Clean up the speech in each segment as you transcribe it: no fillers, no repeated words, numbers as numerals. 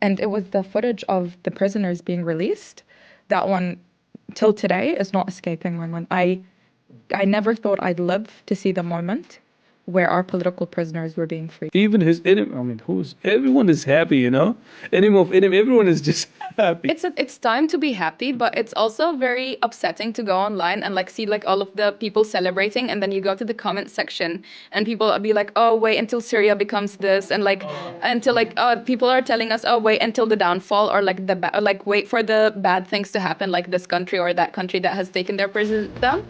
And it was the footage of the prisoners being released. That one, till today, is not escaping my mind. I never thought I'd live to see the moment where our political prisoners were being freed. Even his enemy, I mean, everyone is happy, you know? Enemy of enemy, everyone is just happy. It's time to be happy, but it's also very upsetting to go online and like see like all of the people celebrating, and then you go to the comment section and people will be like, oh, wait until Syria becomes this, and like until like people are telling us, oh, wait until the downfall, or like like wait for the bad things to happen, like this country or that country that has taken their president down.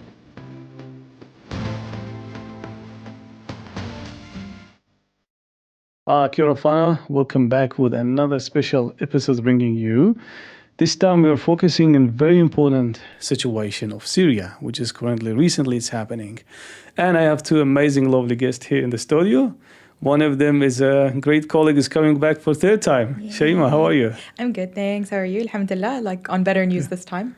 Kirafana, welcome back with another special episode bringing you. This time we are focusing on very important situation of Syria, which is recently it's happening. And I have two amazing, lovely guests here in the studio. One of them is a great colleague is coming back for third time. Yeah. Shaima, how are you? I'm good, thanks. How are you? Alhamdulillah, like on better news this time.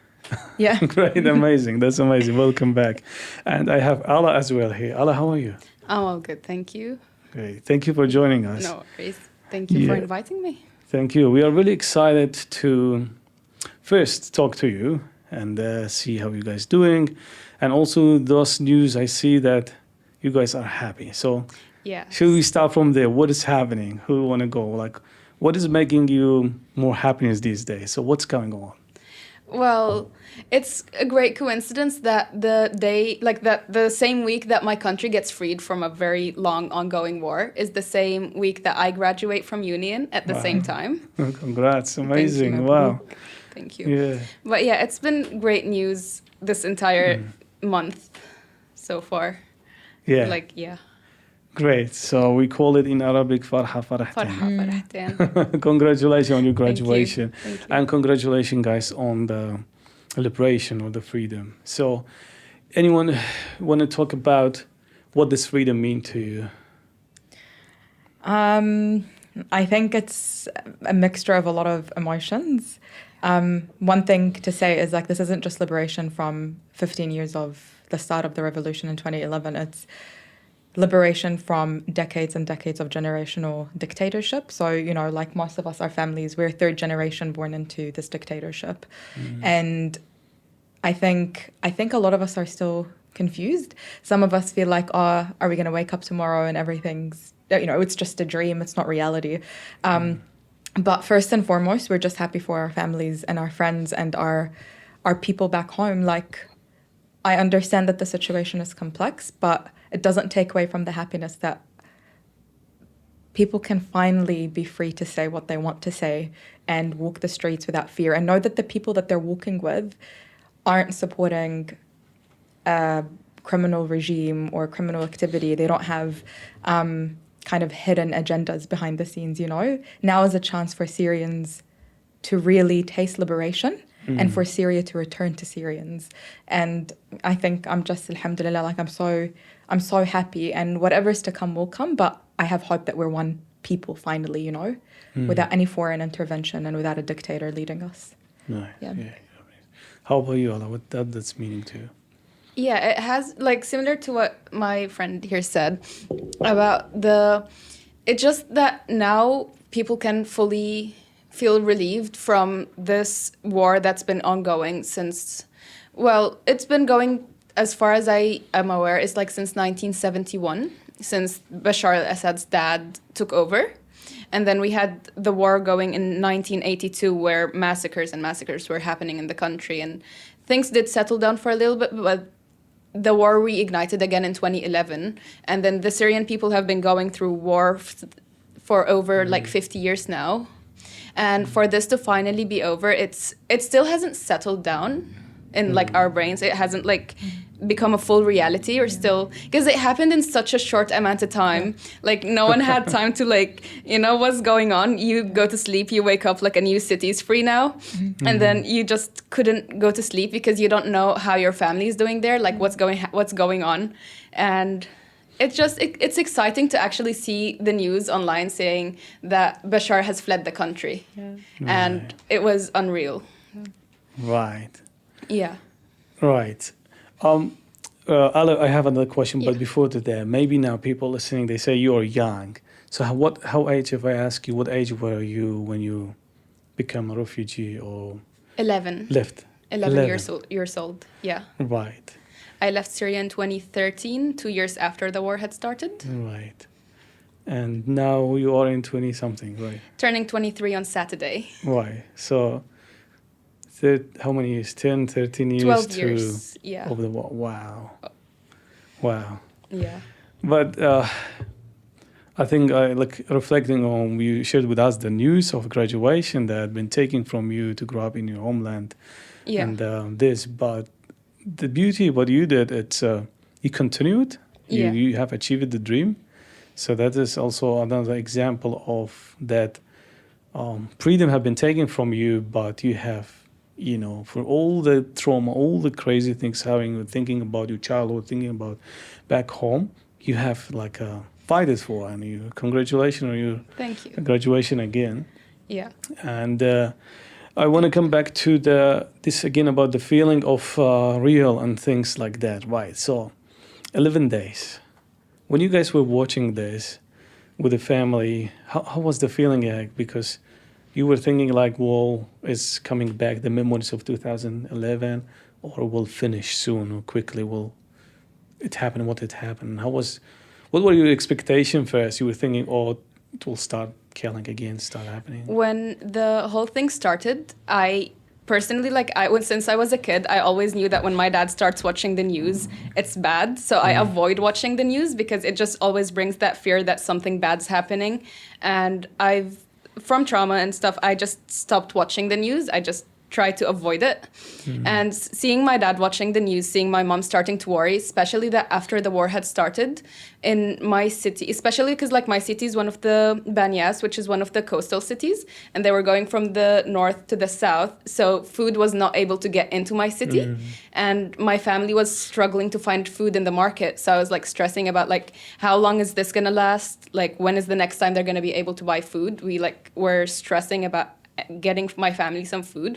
Yeah. Great, amazing. That's amazing. Welcome back. And I have Alaa as well here. Alaa, how are you? I'm all good, thank you. Great. Thank you for joining us. No worries. Thank you for inviting me. Thank you. We are really excited to first talk to you and see how you guys doing. And also those news, I see that you guys are happy. So yeah, should we start from there? What is happening? Who want to go? Like, what is making you more happiness these days? So what's going on? Well, it's a great coincidence that the same week that my country gets freed from a very long ongoing war is the same week that I graduate from union at the same time. Congrats, amazing. Wow. Thank you. Yeah. But yeah, it's been great news this entire month so far. Yeah. Like, yeah. Great. So we call it in Arabic farha farahtain. Congratulations on your graduation. Thank you. And congratulations, guys, on the liberation or the freedom. So anyone want to talk about what does freedom mean to you? I think it's a mixture of a lot of emotions. One thing to say is like this isn't just liberation from 15 years of the start of the revolution in 2011. It's liberation from decades and decades of generational dictatorship. So, you know, like most of us, our families, we're third generation born into this dictatorship. And I think a lot of us are still confused. Some of us feel like, oh, are we going to wake up tomorrow and everything's, you know, it's just a dream, it's not reality. But first and foremost, we're just happy for our families and our friends and our people back home. Like, I understand that the situation is complex, but it doesn't take away from the happiness that people can finally be free to say what they want to say and walk the streets without fear and know that the people that they're walking with aren't supporting a criminal regime or criminal activity. They don't have kind of hidden agendas behind the scenes, you know. Now is a chance for Syrians to really taste liberation and for Syria to return to Syrians. And I think I'm just, alhamdulillah, like I'm so happy, and whatever's to come will come, but I have hope that we're one people finally, you know, without any foreign intervention and without a dictator leading us. Nice. Yeah. How about you, Alaa? What that's meaning to you? Yeah, it has, like, similar to what my friend here said about it's just that now people can fully feel relieved from this war that's been ongoing since, well, it's been going, as far as I am aware, it's like since 1971, since Bashar al-Assad's dad took over. And then we had the war going in 1982 where massacres were happening in the country, and things did settle down for a little bit, but the war reignited again in 2011. And then the Syrian people have been going through war for over like 50 years now. And for this to finally be over, it still hasn't settled down in like our brains. It hasn't like become a full reality, or still, because it happened in such a short amount of time. Like no one had time to like, you know, what's going on. You go to sleep, you wake up like a new city is free now. And then you just couldn't go to sleep because you don't know how your family is doing there, like what's going on. And it's just, it's exciting to actually see the news online saying that Bashar has fled the country. And it was unreal. Right. Yeah. Right. Alaa, I have another question, but Yeah. before that, maybe now people listening, they say you're young. So how age, if I ask you, what age were you when you become a refugee or 11. left? 11 years old, yeah. Right. I left Syria in 2013, 2 years after the war had started. Right. And now you are in 20-something, right? Turning 23 on Saturday. Right. So, how many years? 10, 13 years? 12 years, yeah. Of the war. Wow. Wow. Yeah. But I think, reflecting on, you shared with us the news of graduation that had been taken from you to grow up in your homeland. Yeah. And but the beauty of what you did, it's you continued. You have achieved the dream. So that is also another example of that freedom have been taken from you, but you have, for all the trauma, all the crazy things thinking about your childhood, thinking about back home, you have fighted for, and congratulations on your Thank you. graduation again. Yeah. And I want to come back to this again about the feeling of real and things like that. Right. So 11 days. When you guys were watching this with the family, how was the feeling like? Because you were thinking war is coming back, the memories of 2011, or will finish soon or quickly. Will it happen? What had happened? What were your expectations first? You were thinking, it will start killing again, start happening. When the whole thing started, I personally, since I was a kid, I always knew that when my dad starts watching the news, it's bad. So I avoid watching the news because it just always brings that fear that something bad's happening. And from trauma and stuff, I just stopped watching the news. I just try to avoid it. And seeing my dad watching the news, seeing my mom starting to worry, especially that after the war had started in my city, especially because my city is one of the Banyas, which is one of the coastal cities, and they were going from the north to the south, so food was not able to get into my city. And my family was struggling to find food in the market, so I was stressing about how long is this gonna last, when is the next time they're gonna be able to buy food. We were stressing about getting my family some food.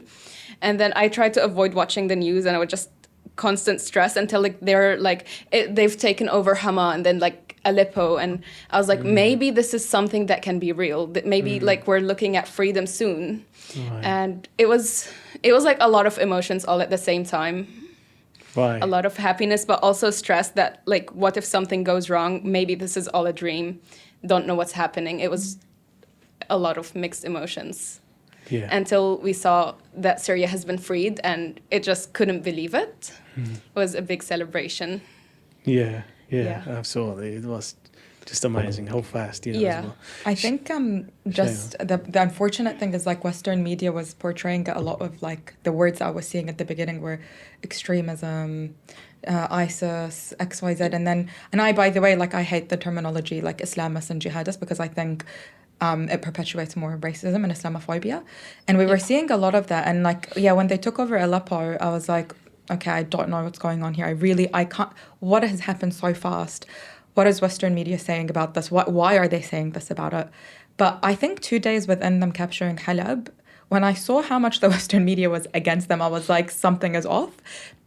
And then I tried to avoid watching the news, and I would just constant stress until they've taken over Hama and then Aleppo, and I was maybe this is something that can be real, that maybe we're looking at freedom soon. Right. And it was a lot of emotions all at the same time. Right. A lot of happiness, but also stress that what if something goes wrong? Maybe this is all a dream. Don't know what's happening. It was a lot of mixed emotions. Yeah. Until we saw that Syria has been freed, and it just couldn't believe it. It was a big celebration. Yeah, absolutely. It was just amazing how fast, as well. I think just the unfortunate thing is Western media was portraying a lot of the words I was seeing at the beginning were extremism, ISIS, XYZ, and I, by the way, I hate the terminology Islamist and jihadist because I think it perpetuates more racism and Islamophobia. And we were seeing a lot of that. And when they took over Aleppo, I was okay, I don't know what's going on here. I can't, what has happened so fast? What is Western media saying about this? Why are they saying this about it? But I think 2 days within them capturing Halab, when I saw how much the Western media was against them, I was something is off.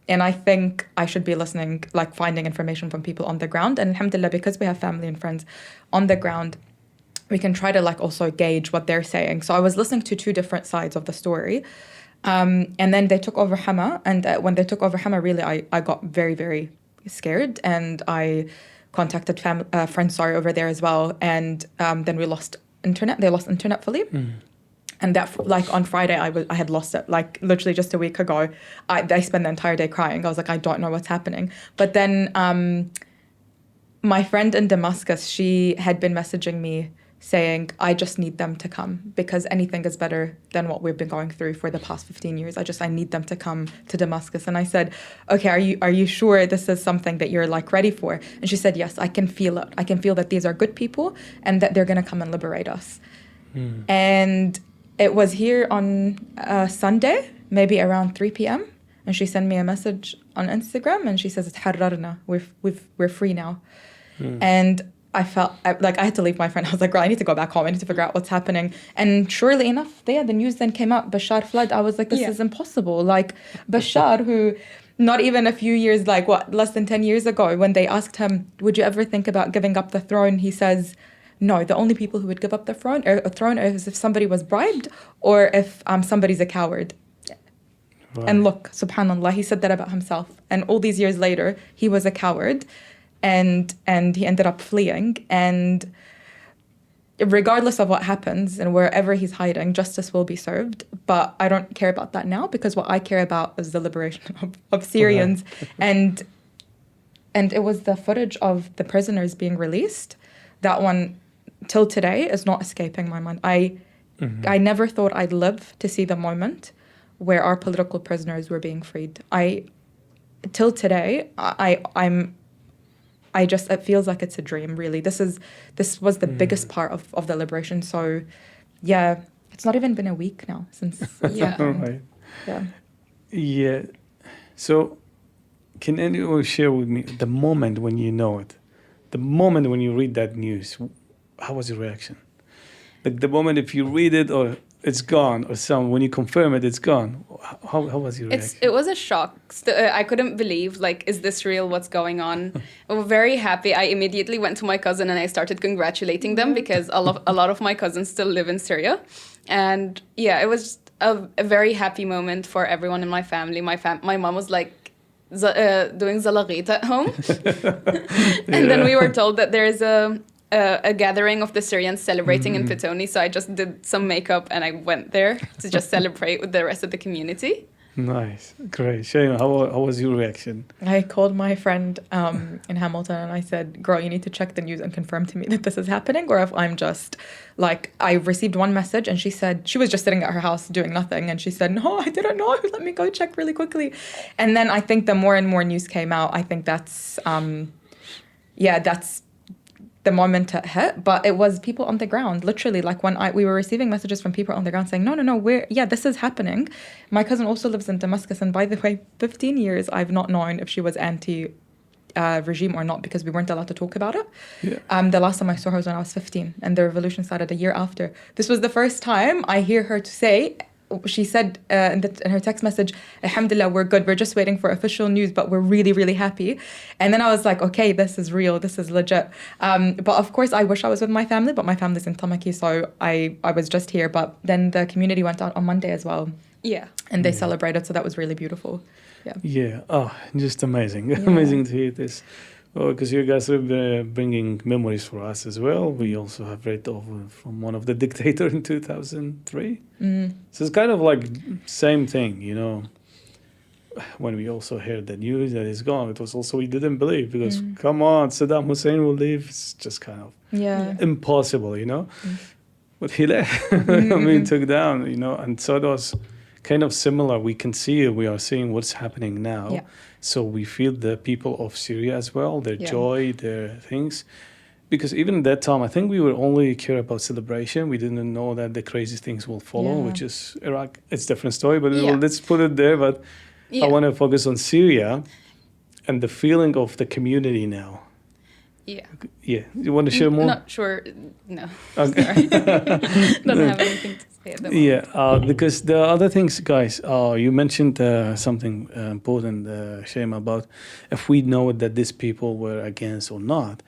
And I think I should be listening, finding information from people on the ground. And alhamdulillah, because we have family and friends on the ground, we can try to also gauge what they're saying. So I was listening to two different sides of the story. And then they took over Hama. And when they took over Hama, really, I got very, very scared. And I contacted friends over there as well. And then we lost internet. They lost internet fully. And that, on Friday, I had lost it. Literally just a week ago, I spent the entire day crying. I was I don't know what's happening. But then my friend in Damascus, she had been messaging me saying, I just need them to come because anything is better than what we've been going through for the past 15 years. I need them to come to Damascus. And I said, okay, are you sure this is something that you're ready for? And she said, yes, I can feel it. I can feel that these are good people and that they're going to come and liberate us. And it was here on Sunday, maybe around 3 p.m. And she sent me a message on Instagram and she says, "Tharrarna, we're free now." And I felt I had to leave my friend. I was girl, I need to go back home. I need to figure out what's happening. And surely enough, the news then came out, Bashar fled. I was this is impossible. Bashar, who not even a few years, less than 10 years ago, when they asked him, would you ever think about giving up the throne? He says, no, the only people who would give up the throne is if somebody was bribed or if somebody's a coward. Right. And look, subhanallah, he said that about himself. And all these years later, he was a coward and he ended up fleeing. And regardless of what happens and wherever he's hiding, justice will be served. But I don't care about that now, because what I care about is the liberation of Syrians. Right. And it was the footage of the prisoners being released. That one, till today, is not escaping my mind. I never thought I'd live to see the moment where our political prisoners were being freed. Till today, it feels like it's a dream, really. This was the biggest part of the liberation. So, yeah, it's not even been a week now since. Right. Yeah. Yeah. So, can anyone share with me the moment when you know it? The moment when you read that news, how was your reaction? Like the moment if you read it or it's gone, or when you confirm it, it's gone. How was your reaction? It was a shock. I couldn't believe, like, is this real? What's going on? I was very happy. I immediately went to my cousin and I started congratulating them because a lot of my cousins still live in Syria. And yeah, it was a very happy moment for everyone in my family. My mom was like, doing zalagit at home. And then we were told that there's a gathering of the Syrians celebrating in Petoni, so I just did some makeup and I went there to just celebrate with the rest of the community. Nice. Great. Shaima, how was your reaction? I called my friend in Hamilton and I said, girl, you need to check the news and confirm to me that this is happening, or if I'm just, like, I received one message and she said, she was just sitting at her house doing nothing, and she said, no, I didn't know, let me go check really quickly. And then I think the more and more news came out, I think that's the moment it hit. But it was people on the ground, literally, like when we were receiving messages from people on the ground saying, no, this is happening. My cousin also lives in Damascus, and by the way, 15 years I've not known if she was anti-regime or not, because we weren't allowed to talk about it. Yeah. The last time I saw her was when I was 15, and the revolution started a year after. This was the first time I hear her to say, she said in her text message, alhamdulillah, we're good. We're just waiting for official news, but we're really, really happy. And then I was like, okay, this is real. This is legit. But of course, I wish I was with my family, but my family's in Tamaki, so I was just here. But then the community went out on Monday as well. Yeah. And they celebrated, so that was really beautiful. Yeah. Yeah. Oh, just amazing. Yeah. Amazing to hear this. Well, because you guys are bringing memories for us as well. We also have read over from one of the dictator in 2003. So it's kind of like same thing, you know. When we also heard the news that he's gone, it was also we didn't believe, because come on, Saddam Hussein will leave. It's just kind of impossible, you know. But he left. I mean, took down, you know, and so it was kind of similar. We can see it. We are seeing what's happening now. Yeah. So we feel the people of Syria as well, their joy, their things. Because even at that time, I think we would only care about celebration. We didn't know that the crazy things will follow, which is Iraq. It's a different story, but let's put it there. But I want to focus on Syria and the feeling of the community now. Yeah. Yeah. You want to share more? Not sure. No. Okay. Sorry. Don't have anything to say at the moment. Yeah, because the other things, guys, you mentioned something important, Shaima, about if we know that these people were against or not.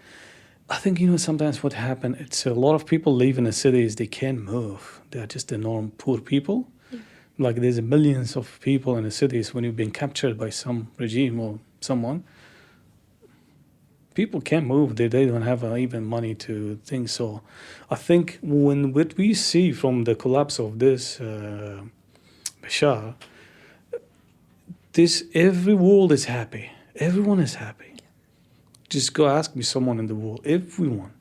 I think, you know, sometimes what happened, it's a lot of people live in the cities, they can't move. They are just the normal poor people. Yeah. Like there's millions of people in the cities when you've been captured by some regime or someone. People can't move. They don't have even money to think. So I think what we see from the collapse of this Bashar, every world is happy. Everyone is happy. Just go ask me someone in the world. Everyone.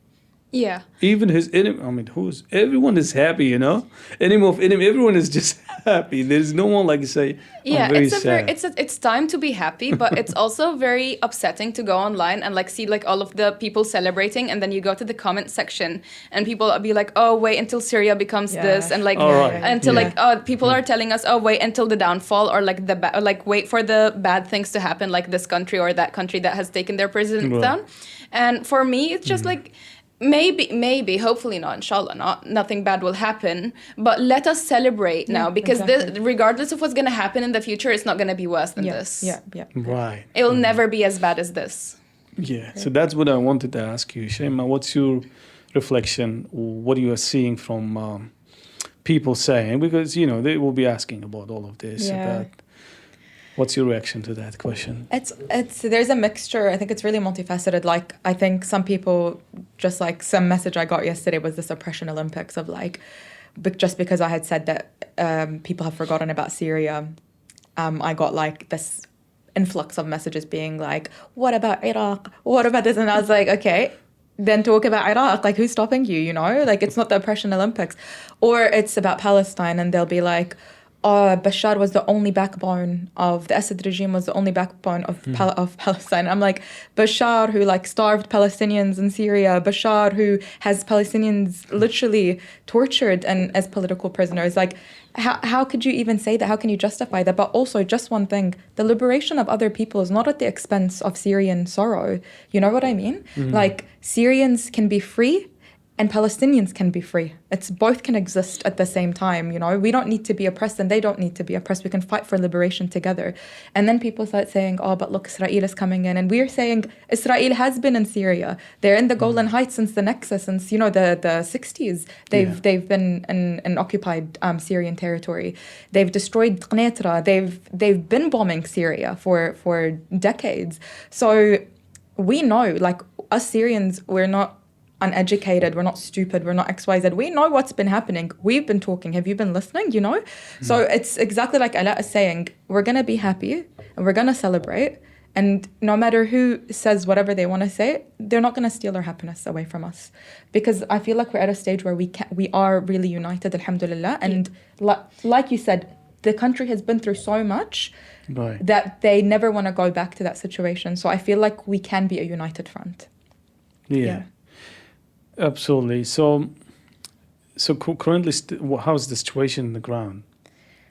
Yeah. Even his enemy. I mean, everyone is happy, you know? Enemy of enemy, everyone is just happy. There's no one like you say, yeah, I'm very sad. It's time to be happy, but it's also very upsetting to go online and like see like all of the people celebrating, and then you go to the comment section and people will be like, oh, wait until Syria becomes this, and like until like people are telling us, oh, wait until the downfall, or like wait for the bad things to happen, like this country or that country that has taken their president down. And for me, it's just like, Maybe, hopefully not, inshallah, nothing bad will happen. But let us celebrate now, because this, regardless of what's going to happen in the future, it's not going to be worse than this. Yeah. Right. It will never be as bad as this. Yeah. So that's what I wanted to ask you, Shaima. What's your reflection, what you are seeing from people saying, because they will be asking about all of this. Yeah. About what's your reaction to that question? It's there's a mixture. I think it's really multifaceted. Like, I think some people, just like some message I got yesterday was this oppression Olympics of like, but just because I had said that people have forgotten about Syria, I got like this influx of messages being like, what about Iraq? What about this? And I was like, okay, then talk about Iraq. Like, who's stopping you, Like, it's not the oppression Olympics. Or it's about Palestine, and they'll be like, Bashar was the only backbone of the Assad regime, was the only backbone of Palestine. I'm like, Bashar, who like starved Palestinians in Syria, Bashar, who has Palestinians literally tortured and as political prisoners. Like, how could you even say that? How can you justify that? But also, just one thing, the liberation of other people is not at the expense of Syrian sorrow. You know what I mean? Like, Syrians can be free and Palestinians can be free. It's both can exist at the same time, We don't need to be oppressed and they don't need to be oppressed. We can fight for liberation together. And then people start saying, oh, but look, Israel is coming in. And we're saying Israel has been in Syria. They're in the Golan Heights since the Nexus, since, the 60s. They've been in occupied Syrian territory. They've destroyed Qnitra. They've been bombing Syria for decades. So we know, like, us Syrians, we're not uneducated, we're not stupid, we're not XYZ. We know what's been happening. We've been talking. Have you been listening? So it's exactly like Alaa is saying, we're going to be happy and we're going to celebrate. And no matter who says whatever they want to say, they're not going to steal our happiness away from us. Because I feel like we're at a stage where we are really united, alhamdulillah. And like you said, the country has been through so much that they never want to go back to that situation. So I feel like we can be a united front. Yeah. Absolutely. So currently, how's the situation in the ground?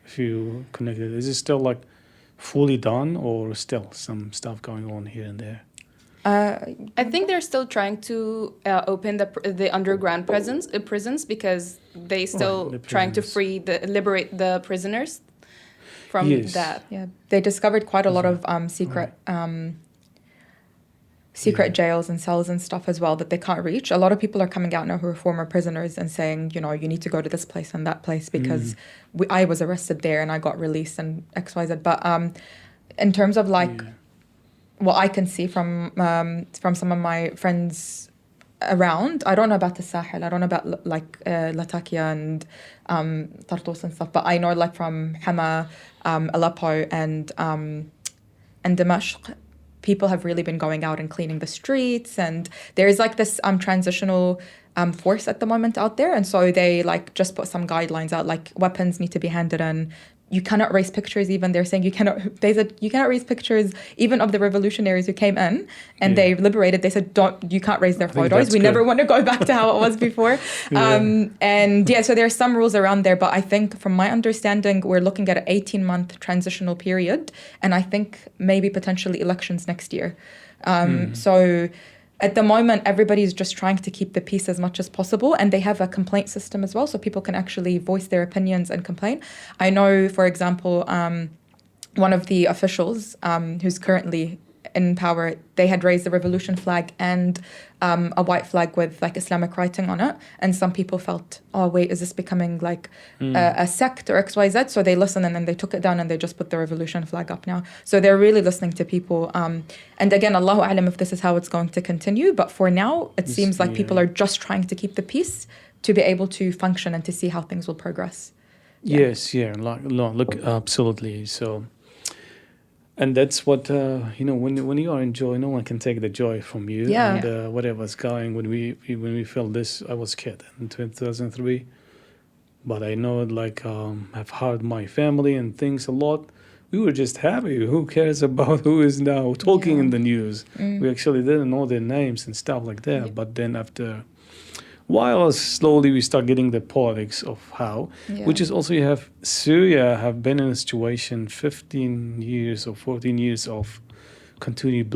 If you connect it, is it still like fully done, or still some stuff going on here and there? I think they're still trying to open the underground prisons because they still trying to liberate the prisoners from that. Yeah, they discovered quite a lot of secret jails and cells and stuff as well that they can't reach. A lot of people are coming out now who are former prisoners and saying, you need to go to this place and that place because I was arrested there and I got released and XYZ. But in terms of like what I can see from some of my friends around, I don't know about the Sahel, I don't know about like Latakia and Tartus and stuff, but I know like from Hama, Aleppo and Damascus, people have really been going out and cleaning the streets, and there is like this transitional force at the moment out there, and so they like just put some guidelines out, like weapons need to be handed in. You cannot raise pictures even. They said you cannot raise pictures even of the revolutionaries who came in and they liberated. They said you can't raise their photos. We never want to go back to how it was before. So there are some rules around there, but I think from my understanding, we're looking at an 18-month transitional period, and I think maybe potentially elections next year. So at the moment, everybody's just trying to keep the peace as much as possible, and they have a complaint system as well, so people can actually voice their opinions and complain. I know, for example, one of the officials who's currently in power, they had raised the revolution flag and a white flag with like Islamic writing on it, and some people felt, oh wait, is this becoming like a sect or XYZ? So they listened and then they took it down and they just put the revolution flag up now. So they're really listening to people. And again, Allahu A'lam if this is how it's going to continue, but for now it seems like people are just trying to keep the peace to be able to function and to see how things will progress. Yes, look, absolutely. So. And that's what, when you are in joy, no one can take the joy from you. Yeah. And whatever's going, when we felt this, I was a kid in 2003. But I know, like, I've heard my family and things a lot. We were just happy. Who cares about who is now talking in the news? We actually didn't know their names and stuff like that. Yeah. But then after while slowly we start getting the politics of how, which is also you have Syria have been in a situation 15 years or 14 years of continuing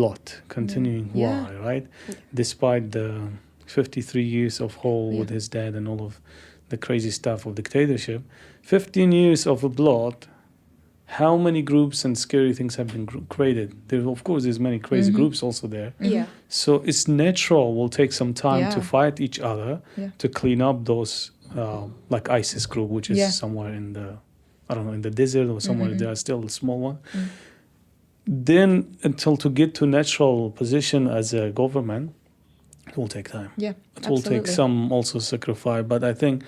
war, right? Despite the 53 years of Hole with his dad and all of the crazy stuff of dictatorship, 15 years of blood how many groups and scary things have been created. Of course, there's many crazy groups also there. Yeah. So it's natural. We'll take some time to Yeah. fight each other Yeah. to clean up those, like ISIS group, which is Yeah. somewhere in the, I don't know, in the desert or somewhere. There are still a small one. Then until to get to natural position as a government, it will take time. Yeah, It will take absolutely. some also sacrifice. But I think,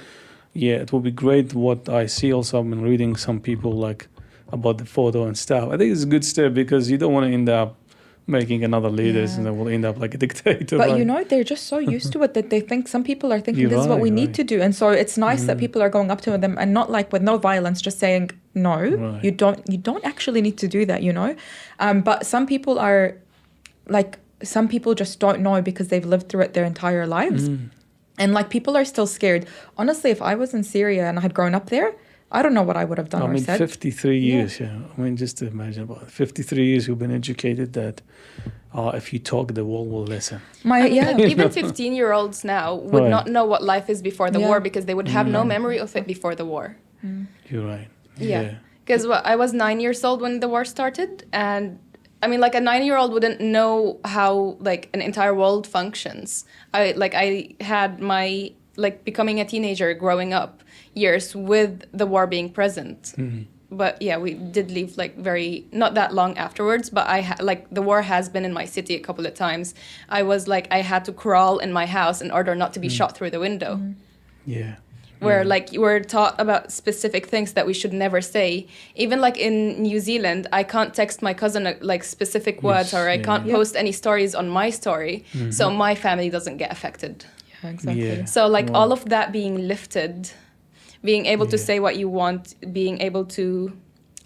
yeah, it will be great. What I see also, I've been reading some people like about the photo and stuff. I think it's a good step because you don't want to end up making another leaders Yeah. and then we'll end up like a dictator. But right? you know, they're just so used to it that they think some people are thinking You're this is what right, we right. need to do. And so it's nice that people are going up to them and not like with no violence, just saying, no, Right. you don't actually need to do that, you know? But some people are like, some people just don't know because they've lived through it their entire lives. And like people are still scared. Honestly, if I was in Syria and I had grown up there, I don't know what I would have done I or mean, said. 53 years, yeah. I mean, just to imagine about it. 53 years you've been educated that if you talk, the world will listen. I mean, like, even know. 15-year-olds now would Right. not know what life is before the Yeah. war because they would have no memory of it before the war. You're right. Yeah. Because I was 9 years old when the war started, and I mean, like a 9-year-old wouldn't know how like an entire world functions. I had my like becoming a teenager, growing up years with the war being present. But yeah, we did leave like not that long afterwards. But like the war has been in my city a couple of times. I was like I had to crawl in my house in order not to be shot through the window. Yeah. Where like you were taught about specific things that we should never say. Even like in New Zealand, I can't text my cousin like specific words, or I yeah. can't post any stories on my story, so my family doesn't get affected. Yeah, exactly. Yeah. So like Wow. all of that being lifted, being able to Yeah. say what you want, being able to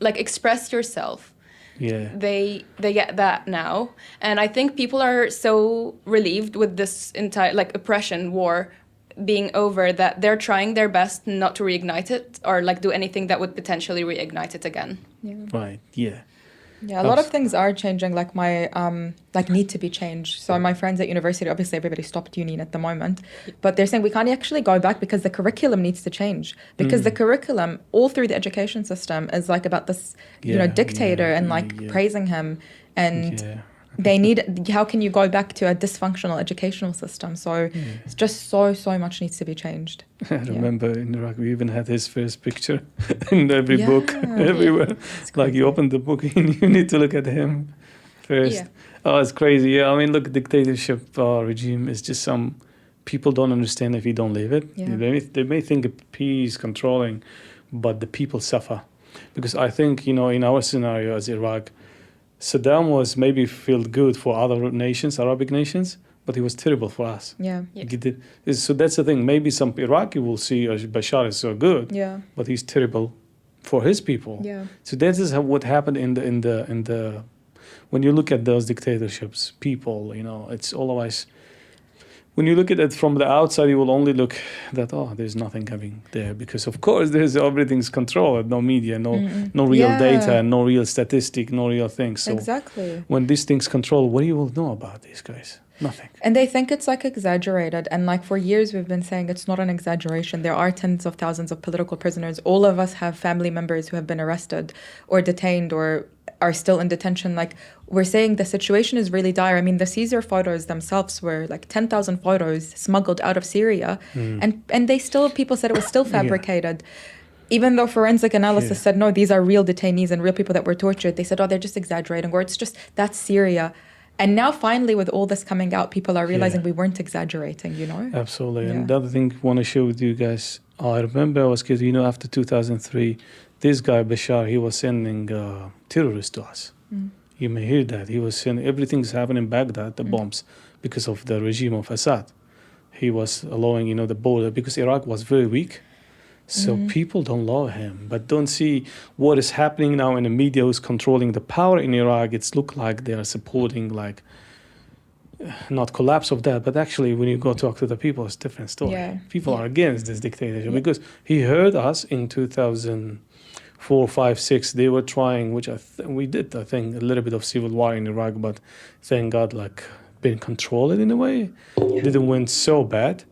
like express yourself. Yeah. They get that now, and I think people are so relieved with this entire like oppression war being over that they're trying their best not to reignite it or like do anything that would potentially reignite it again. Right. Yeah. Yeah, a lot of things are changing, like my like need to be changed. So my friends at university, obviously everybody stopped uni at the moment, but they're saying we can't actually go back because the curriculum needs to change. Because the curriculum all through the education system is like about this, you know, Yeah, dictator yeah, and like yeah. praising him, and Yeah. they need. How can you go back to a dysfunctional educational system? So it's just so much needs to be changed. I remember in Iraq, we even had his first picture in every Yeah. book, everywhere. Like you open the book and you need to look at him first. Yeah. Oh, it's crazy. Yeah, I mean, look, dictatorship regime is just some people don't understand if you don't live it. Yeah. They may think peace controlling, but the people suffer. Because I think, you know, in our scenario as Iraq, Saddam was maybe feel good for other nations, Arabic nations, but he was terrible for us. Yeah. Yeah. So that's the thing. Maybe some Iraqi will see Bashar is so good, Yeah. but he's terrible for his people. Yeah. So that is what happened in the when you look at those dictatorships, people, you know, it's always when you look at it from the outside, you will only look that there's nothing coming there because of course there's everything's controlled, no media, no real Yeah. data, no real statistic, no real things. So Exactly. when these things control, what do you will know about these guys? Nothing. And they think it's like exaggerated. And like for years, we've been saying it's not an exaggeration. There are tens of thousands of political prisoners. All of us have family members who have been arrested or detained or are still in detention. Like we're saying the situation is really dire. I mean, the Caesar photos themselves were like 10,000 photos smuggled out of Syria. And they still, people said it was still fabricated. Even though forensic analysis said, no, these are real detainees and real people that were tortured. They said, they're just exaggerating, or it's just, that's Syria. And now finally, with all this coming out, people are realizing we weren't exaggerating, you know? Absolutely. Yeah. And the other thing I want to share with you guys, I remember I was kids, you know, after 2003, this guy, Bashar, he was sending terrorists to us. You may hear that. He was sending, everything's happening in Baghdad, the bombs, because of the regime of Assad. He was allowing, you know, the border, because Iraq was very weak. So people don't love him, but don't see what is happening now in the media who's controlling the power in Iraq. It's look like they are supporting like not collapse of that, but actually when you go talk to the people, it's a different story. Yeah. People are against this dictatorship because he heard us in 2004, 5, 6. They were trying, which we did, I think, a little bit of civil war in Iraq, but thank God, like been controlled in a way. Didn't win so bad.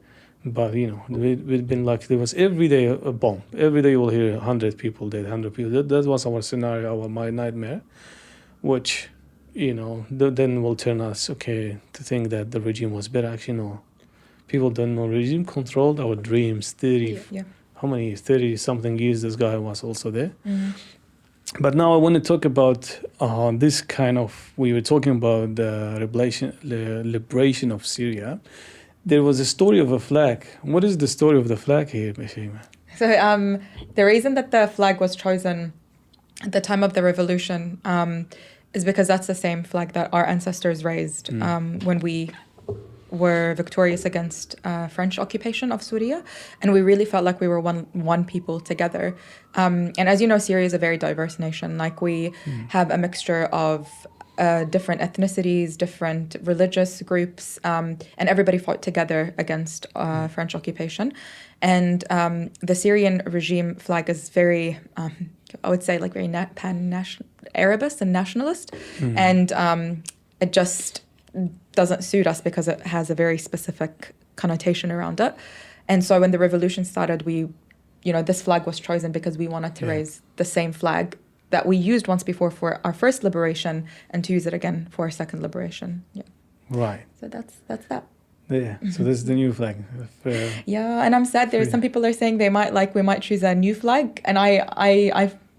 But we've been like there was every day a bomb. Every day you will hear 100 people dead, 100 people. That was our scenario, my nightmare, which then will turn us to think that the regime was better. Actually, no. People don't know. Regime controlled our dreams. 30, how many? 30 something years. This guy was also there. But now I want to talk about this kind of. We were talking about the liberation of Syria. There was a story of a flag. What is the story of the flag here, Shaima? So the reason that the flag was chosen at the time of the revolution is because that's the same flag that our ancestors raised when we were victorious against French occupation of Syria. And we really felt like we were one people together. And as you know, Syria is a very diverse nation. Like we have a mixture of different ethnicities, different religious groups, and everybody fought together against French occupation. And the Syrian regime flag is very, I would say, like very pan-national, Arabist and nationalist. And it just doesn't suit us because it has a very specific connotation around it. And so when the revolution started, this flag was chosen because we wanted to raise the same flag that we used once before for our first liberation and to use it again for our second liberation. Yeah. Right. So that's that. Yeah. So this is the new flag. Yeah, and I'm sad. There's some people are saying we might choose a new flag, and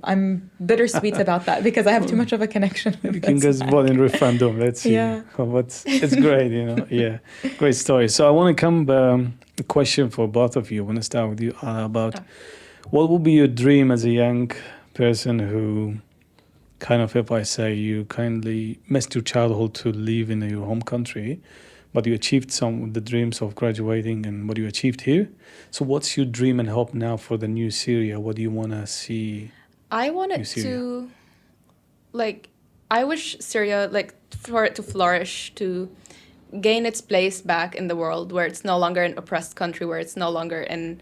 I'm bittersweet about that because I have too much of a connection with You can just vote in referendum. Let's see. Yeah. It's great, Yeah. Great story. So I want to come a question for both of you. I want to start with you, Alaa, about what would be your dream as a young person who kind of, if I say you kindly missed your childhood to live in your home country, but you achieved some of the dreams of graduating and what you achieved here. So what's your dream and hope now for the new Syria? What do you want to see? I want it to, I wish Syria, for it to flourish, to gain its place back in the world, where it's no longer an oppressed country, where it's no longer in,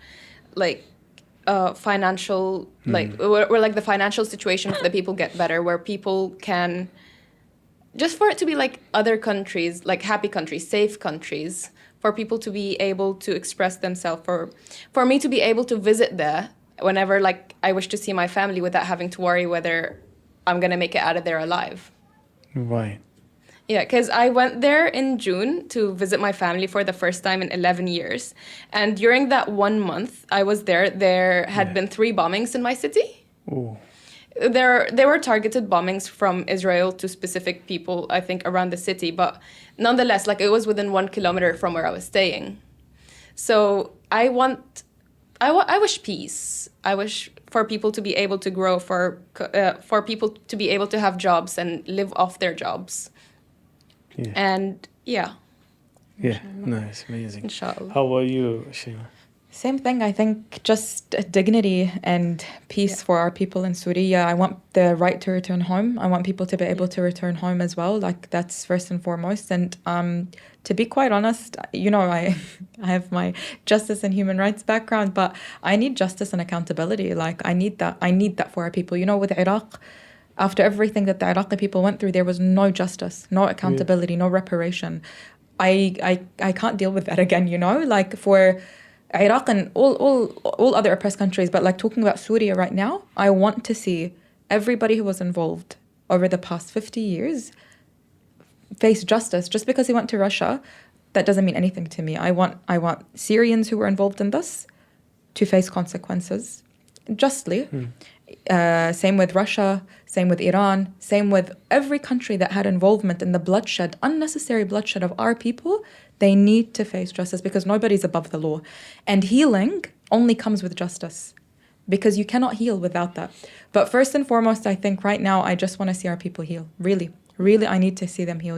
financial, where the financial situation of the people get better, where people can, just for it to be like other countries, like happy countries, safe countries, for people to be able to express themselves, for me to be able to visit there whenever I wish to see my family without having to worry whether I'm going to make it out of there alive. Right. Yeah, because I went there in June to visit my family for the first time in 11 years. And during that 1 month I was there had been 3 bombings in my city. Oh. There were targeted bombings from Israel to specific people, I think, around the city. But nonetheless, it was within 1 kilometer from where I was staying. So I wish peace. I wish for people to be able to grow, for people to be able to have jobs and live off their jobs. Yeah. And yeah. Yeah, nice, amazing. Inshallah. How about you, Shaima? Same thing. I think just dignity and peace for our people in Syria. I want the right to return home. I want people to be able to return home as well. That's first and foremost. And to be quite honest, I have my justice and human rights background, but I need justice and accountability. I need that. I need that for our people. With Iraq, after everything that the Iraqi people went through, there was no justice, no accountability, no reparation. I can't deal with that again. For Iraq and all other oppressed countries, but talking about Syria right now, I want to see everybody who was involved over the past 50 years face justice. Just because he went to Russia, that doesn't mean anything to me. I want Syrians who were involved in this to face consequences justly. Same with Russia, same with Iran, same with every country that had involvement in the bloodshed, unnecessary bloodshed of our people. They need to face justice because nobody's above the law. And healing only comes with justice because you cannot heal without that. But first and foremost, I think right now, I just want to see our people heal. Really, really, I need to see them heal.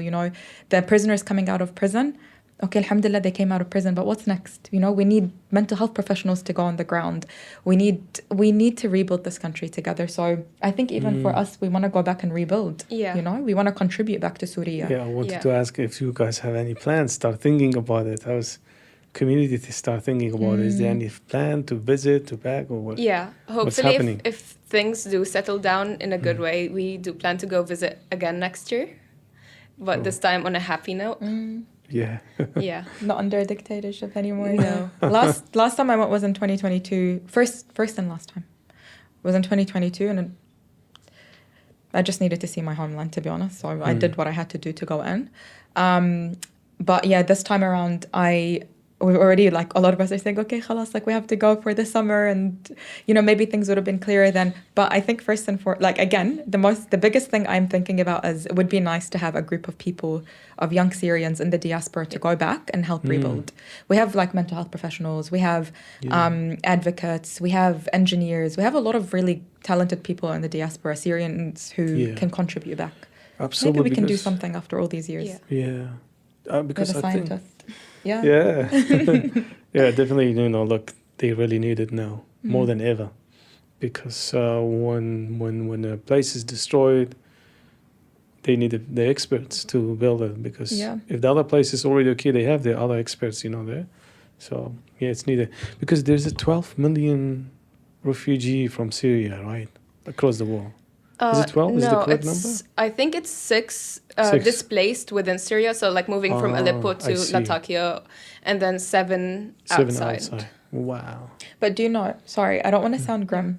The prisoners coming out of prison, okay, alhamdulillah, they came out of prison, but what's next? We need mental health professionals to go on the ground. We need to rebuild this country together. So I think even for us, we want to go back and rebuild. Yeah. We want to contribute back to Syria. Yeah, I wanted to ask if you guys have any plans, start thinking about it. How's community to start thinking about it? Is there any plan to visit, to back, or what? Yeah, what's hopefully happening? if things do settle down in a good way, we do plan to go visit again next year. But this time on a happy note. Yeah. Yeah. Not under a dictatorship anymore. No. Last time I went was in 2022. First and last time was in 2022, and I just needed to see my homeland, to be honest. So I did what I had to do to go in. But yeah, this time around, we already, like, a lot of us are saying, okay, khalas, like, we have to go for the summer, and, you know, maybe things would have been clearer then. But I think first and foremost, like, again, the biggest thing I'm thinking about is it would be nice to have a group of people, of young Syrians in the diaspora to go back and help rebuild. We have, like, mental health professionals, we have advocates, we have engineers, we have a lot of really talented people in the diaspora, Syrians who can contribute back. Absolutely. Maybe we can do something after all these years. Yeah. Because With a I think... scientist. Yeah. Yeah, definitely, you know, look, they really need it now more than ever, because when a place is destroyed, they need the experts to build it, because if the other place is already okay, they have the other experts, you know, there. So yeah, it's needed, because there's a 12 million refugee from Syria, right, across the world. Is it 12? Is it the correct number? I think it's 6 6 displaced within Syria. So, like, moving from Aleppo to Latakia, and then 7 outside. Wow. But do you know, sorry, I don't want to sound grim,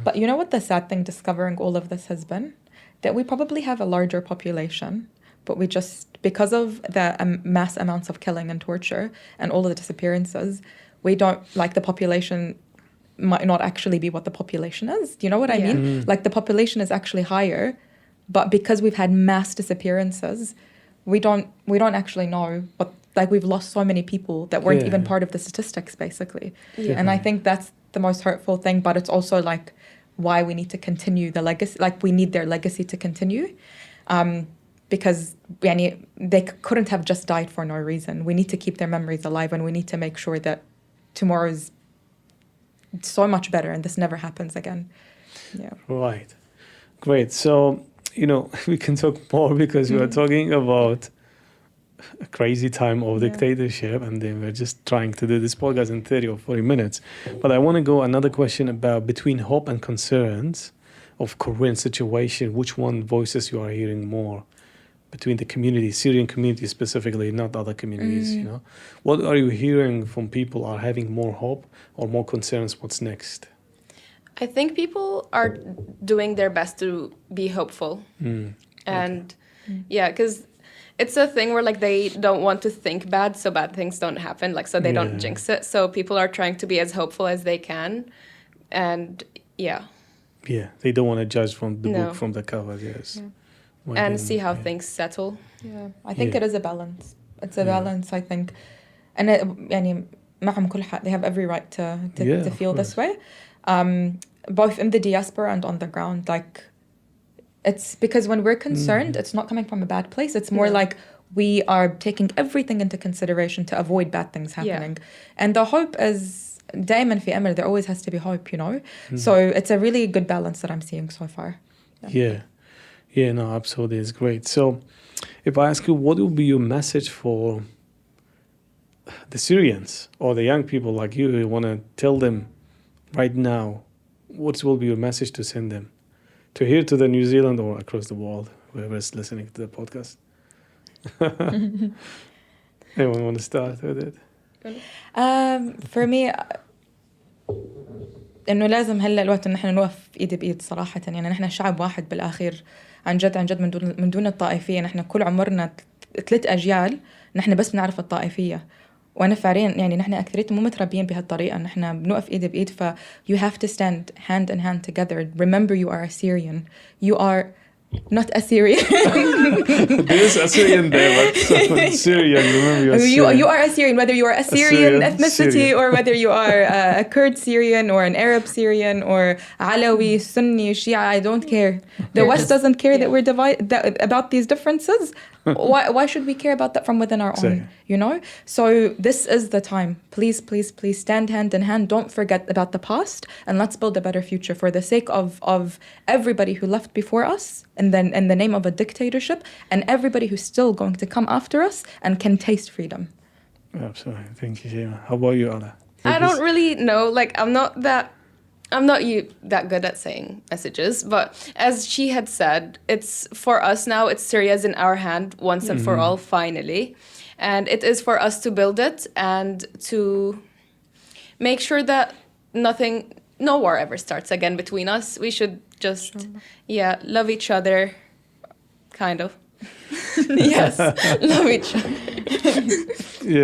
but you know what the sad thing discovering all of this has been? That we probably have a larger population, but we just, because of the mass amounts of killing and torture and all of the disappearances, we don't, like, the population might not actually be what the population is. Do you know what I mean? Like, the population is actually higher, but because we've had mass disappearances, we don't actually know what, like, we've lost so many people that weren't even part of the statistics, basically. And I think that's the most hurtful thing, but it's also, like, why we need to continue the legacy, like, we need their legacy to continue, because they couldn't have just died for no reason. We need to keep their memories alive, and we need to make sure that tomorrow's so much better and this never happens again. Yeah. Right. Great. So, you know, we can talk more, because we are talking about a crazy time of dictatorship, and then we're just trying to do this podcast in 30 or 40 minutes. But I want to go another question about between hope and concerns of current situation. Which one voices you are hearing more between the community, Syrian community specifically, not other communities, you know? What are you hearing from people? Are having more hope or more concerns? What's next? I think people are doing their best to be hopeful. And yeah, because it's a thing where, like, they don't want to think bad, so bad things don't happen, like, so they don't jinx it. So people are trying to be as hopeful as they can. And yeah, they don't want to judge from the book, from the cover, and see how things settle. I think it is a balance. It's a balance, I think. And معهم كل حق, they have every right to feel this way, both in the diaspora and on the ground. Like, it's because when we're concerned, it's not coming from a bad place. It's more like we are taking everything into consideration to avoid bad things happening. And the hope is دائما في أمل. There always has to be hope, you know. So it's a really good balance that I'm seeing so far. Yeah, no, absolutely. It's great. So if I ask you, what will be your message for the Syrians or the young people like you want to tell them right now? What will be your message to send them to here, to the New Zealand, or across the world, whoever is listening to the podcast? Anyone want to start with it? For me, إنه لازم هلا الوقت إن إحنا نوقف إيد بإيد صراحة. يعني نحن شعب واحد بالآخر، عن جد من دون الطائفية. نحن كل عمرنا 3 أجيال نحن بس بنعرف الطائفية، وأنا فعليا يعني نحن أكثريتنا مو متربيين بهالطريقة. نحن بنوقف إيد بإيد. ف you have to stand hand in hand together. Remember, you are a Syrian. You are not a Syrian. There is a Syrian there, but Syrian. Remember, you're Syrian. You are a Syrian, whether you are a Syrian ethnicity or whether you are a Kurd Syrian or an Arab Syrian or Alawi, Sunni, Shia. I don't care. The West doesn't care that we're divided about these differences. Why should we care about that from within our own? You know. So this is the time. Please, please, please stand hand in hand. Don't forget about the past, and let's build a better future for the sake of everybody who left before us, and then in the name of a dictatorship, and everybody who's still going to come after us and can taste freedom. Absolutely. Thank you, Shaima. How about you, Alaa? I don't really know. Like, I'm not that good at saying messages, but as she had said, it's for us now. It's Syria's in our hand once and for all, finally. And it is for us to build it and to make sure that no war ever starts again between us. We should just, love each other, kind of. Yes, love each other.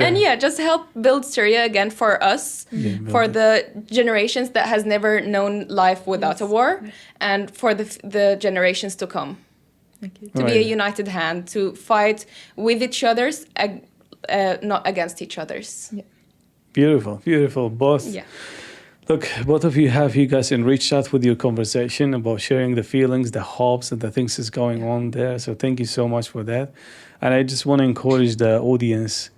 And just help build Syria again for us, for the generations that has never known life without a war, and for the generations to come. To be a united hand, to fight with each other's, not against each other's. Beautiful, both. Look, both of you guys enriched us with your conversation about sharing the feelings, the hopes, and the things that's going on there. So thank you so much for that. And I just want to encourage the audience.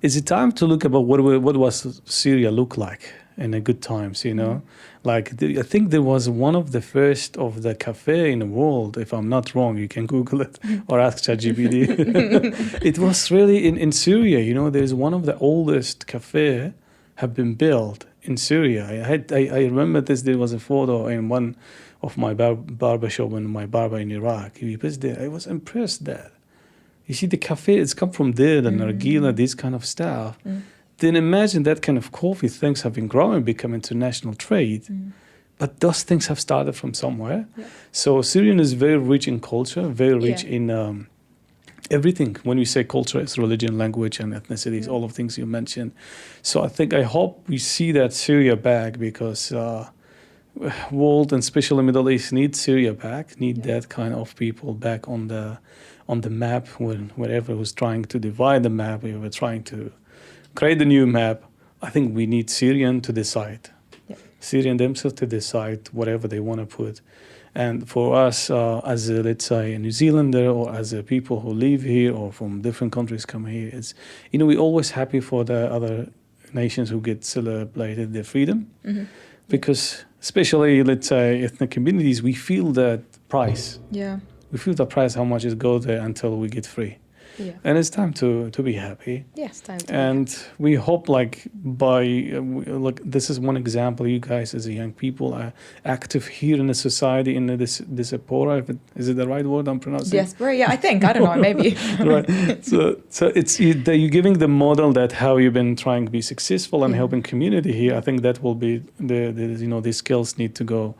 Is it time to look about what was Syria look like in the good times, you know? Like, I think there was one of the first of the cafe in the world, if I'm not wrong, you can Google it or ask ChatGPT. It was really in Syria, you know, there's one of the oldest cafe have been built in Syria. I remember this. There was a photo in one of my barber shop when my barber in Iraq. He was there. I was impressed that you see the cafe. It's come from there, the nargila, this kind of stuff. Then imagine that kind of coffee things have been growing, become international trade. But those things have started from somewhere. So Syrian is very rich in culture, very rich in everything. When we say culture, it's religion, language, and ethnicities, all of things you mentioned. So I hope we see that Syria back, because world and especially Middle East need Syria back, need that kind of people back on the map. Wherever was trying to divide the map, we were trying to create a new map. I think we need Syrian to decide. Syrian themselves to decide whatever they want to put. And for us, as a, let's say, a New Zealander, or as a people who live here or from different countries come here, it's, you know, we're always happy for the other nations who get celebrated their freedom. Because especially, let's say, ethnic communities, we feel that price. We feel the price, how much it goes there until we get free. And it's time to be happy. Yes, time to and be happy. We hope, like, look, this is one example. You guys, as a young people, are active here in the society, in this diaspora. Is it the right word I'm pronouncing? Diaspora, I think. I don't know, maybe. Right. So it's you're giving the model that how you've been trying to be successful and helping community here. I think that will be the skills need to go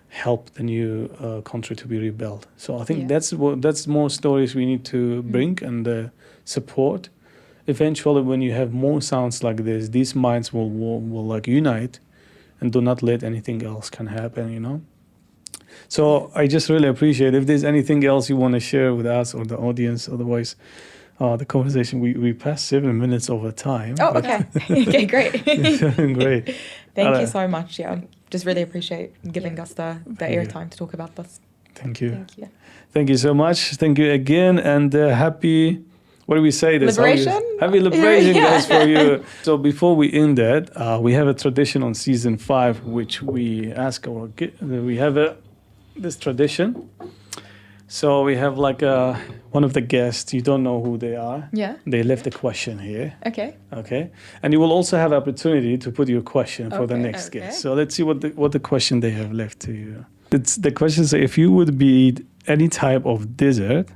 help the new country to be rebuilt. So I think that's more stories we need to bring and support. Eventually, when you have more sounds like this, these minds will like unite, and do not let anything else can happen, you know. So I just really appreciate if there's anything else you want to share with us or the audience. Otherwise, the conversation we passed 7 minutes over time. Oh, okay. Okay, great. Great. Thank you so much. Just really appreciate giving us the airtime to talk about this. Thank you. Thank you so much. Thank you again, and happy, what do we say this? Liberation? Happy liberation, guys, for you. So before we end that, we have a tradition on season 5, which we ask we have this tradition. So we have like one of the guests, you don't know who they are. They left a question here. Okay. And you will also have opportunity to put your question for the next guest. So let's see what the question they have left to you. It's the question says, if you would be any type of dessert,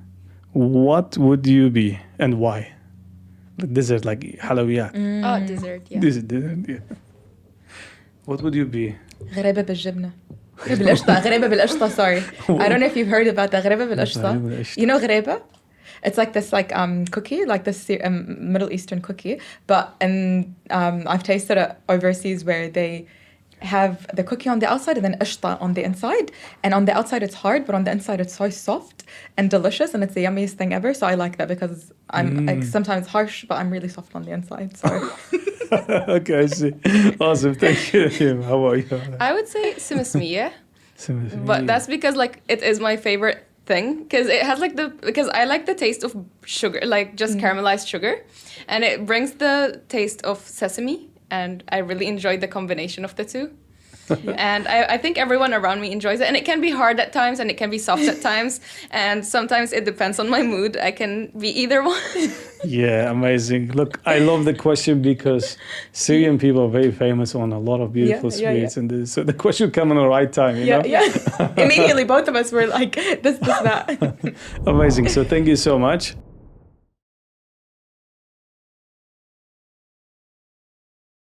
what would you be and why? The dessert, like halawiyat. Oh, dessert, Dessert, What would you be? غريبة بالجبنة. غريبة بالقشطة, sorry. I don't know if you've heard about the غريبة بالقشطة. You know غريبة? It's like this cookie, like this Middle Eastern cookie. But I've tasted it overseas where they have the cookie on the outside and then qishta on the inside. And on the outside it's hard, but on the inside it's so soft and delicious, and it's the yummiest thing ever. So I like that because I'm like sometimes harsh, but I'm really soft on the inside. So. Okay, I see. Awesome, thank you. How about you? I would say simismiya. But that's because like it is my favorite thing, because it has like because I like the taste of sugar, like just caramelized sugar, and it brings the taste of sesame. And I really enjoyed the combination of the two. And I think everyone around me enjoys it. And it can be hard at times, and it can be soft at times. And sometimes it depends on my mood. I can be either one. Yeah, amazing. Look, I love the question because Syrian people are very famous on a lot of beautiful sweets. And so the question came on the right time, you know? Immediately, both of us were like, this, that. Amazing. So thank you so much.